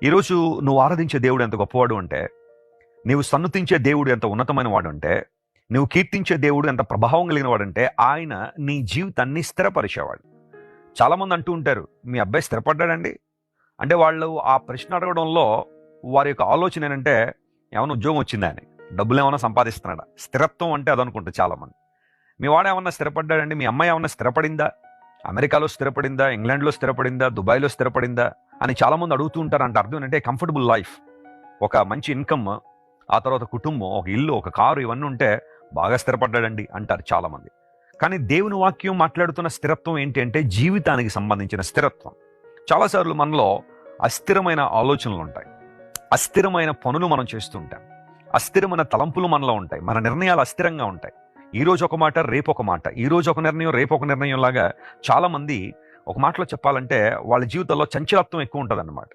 ఈరోజు నువ్వు ఆరాధించే దేవుడు ఎంత గొప్పవాడు అంటే, నీవు సన్నుతించే దేవుడు ఎంత ఉన్నతమైన వాడు అంటే, నువ్వు కీర్తించే దేవుడు ఎంత ప్రభావం కలిగిన వాడంటే, ఆయన నీ జీవితాన్ని స్థిరపరిచేవాడు. చాలామంది అంటూ ఉంటారు, మీ అబ్బాయి స్థిరపడ్డాడండి? అంటే వాళ్ళు ఆ ప్రశ్న అడగడంలో వారి యొక్క ఆలోచన ఏంటంటే, ఏమైనా ఉద్యోగం వచ్చిందా అని, డబ్బులు ఏమైనా సంపాదిస్తున్నాడా? స్థిరత్వం అంటే అదనుకుంటారు చాలామంది. మీ వాడు ఏమన్నా స్థిరపడ్డాడండి? మీ అమ్మాయి ఏమన్నా స్థిరపడిందా? అమెరికాలో స్థిరపడిందా? ఇంగ్లాండ్లో స్థిరపడిందా? దుబాయ్లో స్థిరపడిందా అని చాలామంది అడుగుతూ ఉంటారు. అంటే అర్థం ఏంటంటే కంఫర్టబుల్ లైఫ్, ఒక మంచి ఇన్కమ్, ఆ తర్వాత కుటుంబం, ఒక ఇల్లు, ఒక కారు, ఇవన్నీ ఉంటే బాగా స్థిరపడ్డాడండి అంటారు చాలామంది. కానీ దేవుని వాక్యం మాట్లాడుతున్న స్థిరత్వం ఏంటి అంటే జీవితానికి సంబంధించిన స్థిరత్వం. చాలాసార్లు మనలో అస్థిరమైన ఆలోచనలు ఉంటాయి, అస్థిరమైన పనులు మనం చేస్తుంటాం, అస్థిరమైన తలంపులు మనలో ఉంటాయి, మన నిర్ణయాలు అస్థిరంగా ఉంటాయి. ఈరోజు ఒక మాట, రేపు ఒక మాట, ఈరోజు ఒక నిర్ణయం, రేపు ఒక నిర్ణయం లాగా చాలామంది, ఒక మాటలో చెప్పాలంటే వాళ్ళ జీవితంలో చంచలత్వం ఎక్కువ ఉంటుంది అన్నమాట.